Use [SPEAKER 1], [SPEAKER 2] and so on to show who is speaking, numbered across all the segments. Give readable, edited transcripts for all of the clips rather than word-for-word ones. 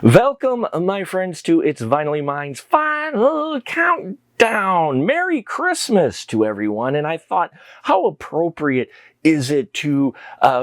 [SPEAKER 1] Welcome, my friends, to It's Vinylly Mine's final countdown. Merry Christmas to everyone. And I thought, how appropriate is it to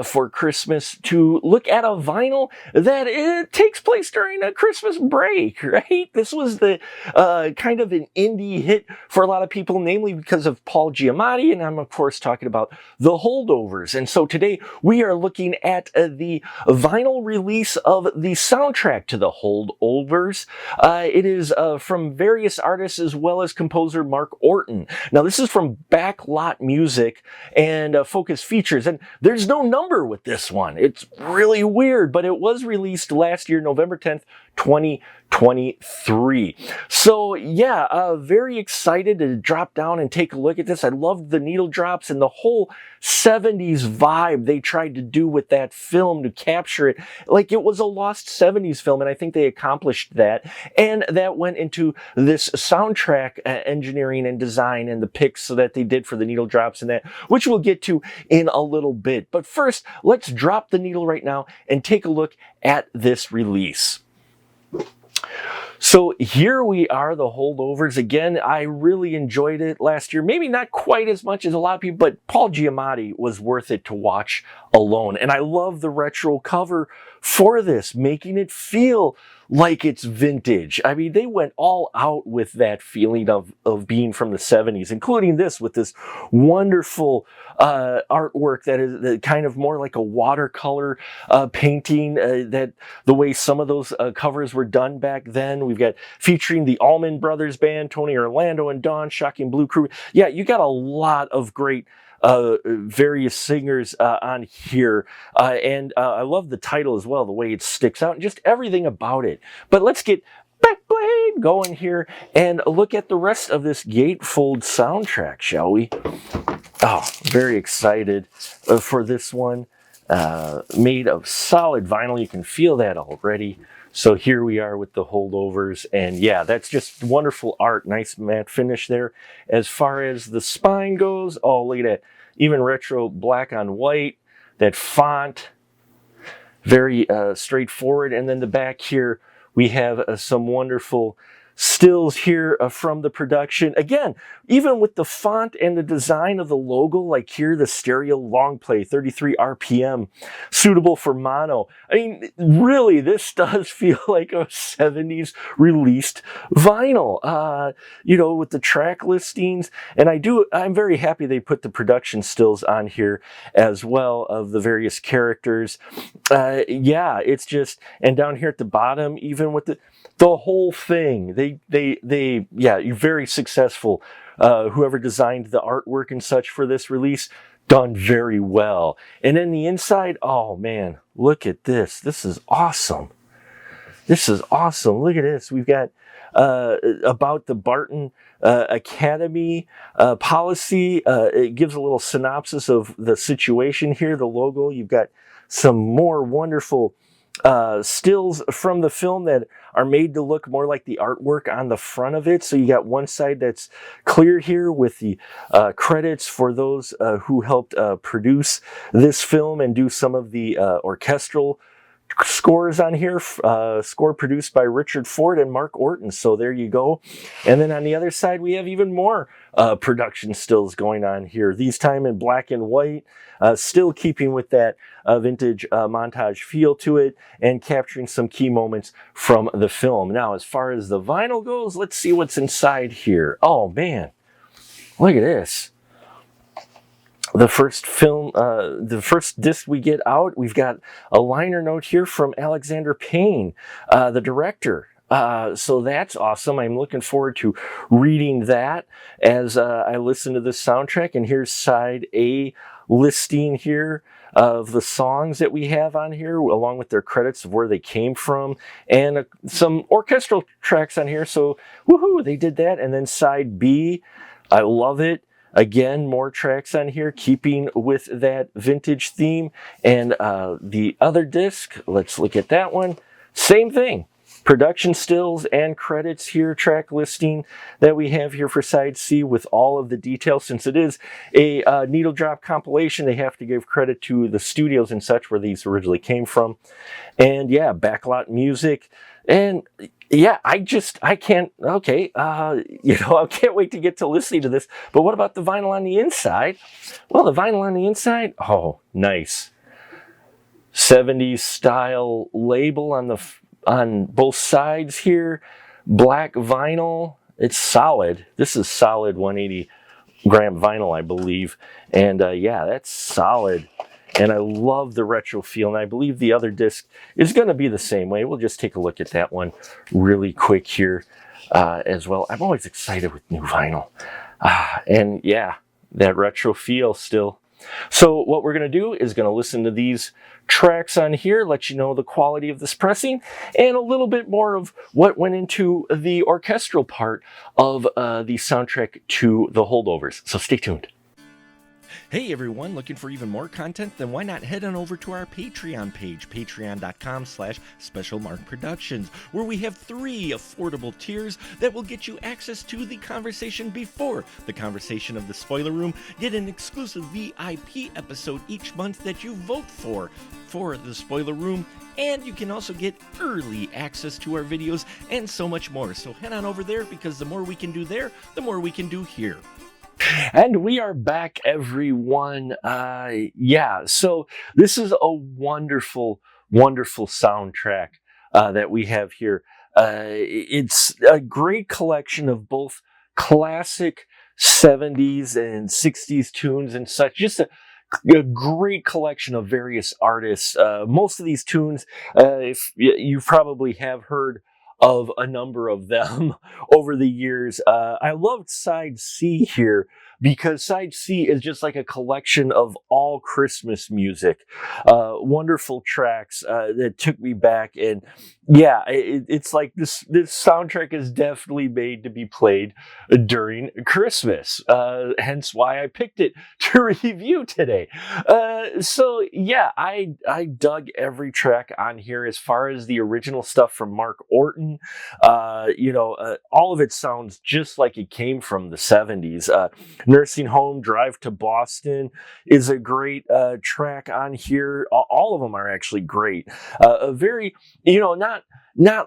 [SPEAKER 1] for Christmas to look at a vinyl that it takes place during a Christmas break, right? This was the kind of an indie hit for a lot of people, namely because of Paul Giamatti, and I'm of course talking about the Holdovers. And so today we are looking at the vinyl release of the soundtrack to the Holdovers. It is from various artists as well as composer Mark Orton. Now this is from Backlot Music and Focus Features, and there's no number with this one. It's really weird, but it was released last year, November 10th, 2023. So yeah, very excited to drop down and take a look at this. I loved the needle drops and the whole 70s vibe they tried to do with that film to capture it like it was a lost 70s film, and I think they accomplished that. And that went into this soundtrack engineering and design and the picks that they did for the needle drops and that, which we'll get to in a little bit. But first, let's drop the needle right now and take a look at this release. So here we are, the Holdovers. Again, I really enjoyed it last year. Maybe not quite as much as a lot of people, but Paul Giamatti was worth it to watch alone. And I love the retro cover for this, making it feel like it's vintage. I mean, they went all out with that feeling of being from the 70s, including this with this wonderful artwork that is kind of more like a watercolor painting, that the way some of those covers were done back then. We've got featuring the Allman Brothers Band, Tony Orlando and Dawn, Shocking Blue Crew. Yeah, you got a lot of great various singers on here, and I love the title as well, the way it sticks out and just everything about it. But let's get Backblade going here and look at the rest of this gatefold soundtrack, shall we? Oh, very excited for this one. Made of solid vinyl, you can feel that already. So here we are with the Holdovers, and yeah, that's just wonderful art. Nice matte finish there. As far as the spine goes, oh, look at that. Even retro black on white. That font, very straightforward. And then the back here, we have some wonderful stills here from the production. Again, even with the font and the design of the logo, like here, the stereo long play, 33 RPM, suitable for mono. I mean, really, this does feel like a 70s released vinyl, you know, with the track listings. And I'm very happy they put the production stills on here as well of the various characters. Yeah, it's just, and down here at the bottom, even with the whole thing, yeah, you're very successful. Whoever designed the artwork and such for this release, done very well. And then the inside, oh man, look at this. This is awesome. This is awesome. Look at this. We've got about the Barton Academy policy. It gives a little synopsis of the situation here, the logo. You've got some more wonderful stills from the film that are made to look more like the artwork on the front of it. So you got one side that's clear here with the credits for those who helped produce this film and do some of the orchestral scores on here, score produced by Richard Ford and Mark Orton. So there you go. And then on the other side, we have even more production stills going on here, these time in black and white, still keeping with that vintage montage feel to it and capturing some key moments from the film. Now, as far as the vinyl goes, let's see what's inside here. Oh man, look at this. The first film, the first disc we get out, we've got a liner note here from Alexander Payne, the director. So that's awesome. I'm looking forward to reading that as I listen to this soundtrack. And here's side A listing here of the songs that we have on here, along with their credits of where they came from, and some orchestral tracks on here. So woohoo, they did that. And then side B, I love it. Again, more tracks on here, keeping with that vintage theme. And the other disc, let's look at that one. Same thing. production stills and credits here, track listing that we have here for side C with all of the details. Since it is a needle drop compilation, they have to give credit to the studios and such where these originally came from. And yeah, backlot music. And yeah, I can't, okay, I can't wait to get to listening to this. But what about the vinyl on the inside? Well, the vinyl on the inside, oh, nice. 70s style label on both sides here. Black vinyl, it's solid. This is solid 180 gram vinyl, I believe. And yeah, that's solid. And I love the retro feel, and I believe the other disc is going to be the same way. We'll just take a look at that one really quick here as well. I'm always excited with new vinyl. And yeah, that retro feel still. So what we're going to do is going to listen to these tracks on here, let you know the quality of this pressing, and a little bit more of what went into the orchestral part of the soundtrack to the Holdovers. So stay tuned. Hey everyone, looking for even more content? Then why not head on over to our Patreon page, patreon.com/specialmarkproductions, where we have 3 affordable tiers that will get you access to the conversation before the conversation of the spoiler room, get an exclusive VIP episode each month that you vote for the spoiler room, and you can also get early access to our videos and so much more. So head on over there, because the more we can do there, the more we can do here. And we are back, everyone. Yeah, so this is a wonderful, wonderful soundtrack that we have here. It's a great collection of both classic 70s and 60s tunes and such. Just a great collection of various artists. Most of these tunes, if you probably have heard of a number of them over the years. I loved side C here because side C is just like a collection of all Christmas music. Wonderful tracks that took me back. And yeah, it's like this soundtrack is definitely made to be played during Christmas. Hence why I picked it to review today. So yeah, I dug every track on here as far as the original stuff from Mark Orton. All of it sounds just like it came from the 70s. Nursing Home, Drive to Boston is a great track on here. All of them are actually great. A very, not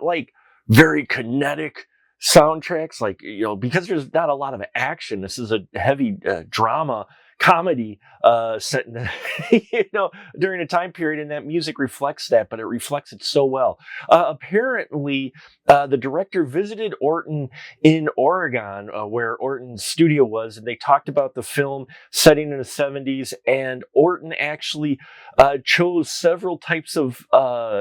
[SPEAKER 1] like very kinetic soundtracks, like, because there's not a lot of action. This is a heavy drama comedy set in during a time period, and that music reflects that, but it reflects it so well. Apparently the director visited Orton in Oregon, where Orton's studio was, and they talked about the film setting in the 70s, and Orton actually chose several types of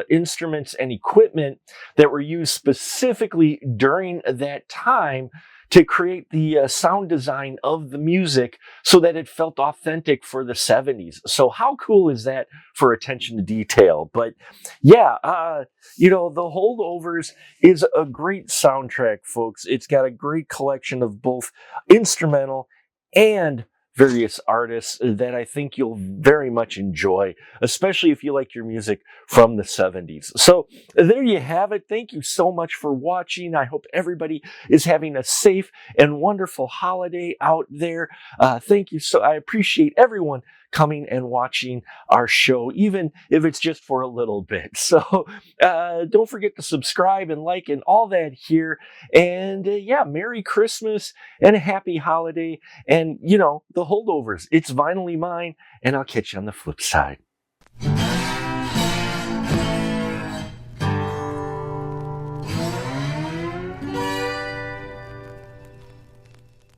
[SPEAKER 1] instruments and equipment that were used specifically during that time to create the sound design of the music so that it felt authentic for the 70s. So how cool is that for attention to detail? But yeah, the Holdovers is a great soundtrack, folks. It's got a great collection of both instrumental and various artists that I think you'll very much enjoy, especially if you like your music from the 70s. So there you have it. Thank you so much for watching. I hope everybody is having a safe and wonderful holiday out there. Thank you. I appreciate everyone coming and watching our show, even if it's just for a little bit. So don't forget to subscribe and like and all that here. And yeah, Merry Christmas and a happy holiday. And the Holdovers, it's vinylly mine, and I'll catch you on the flip side.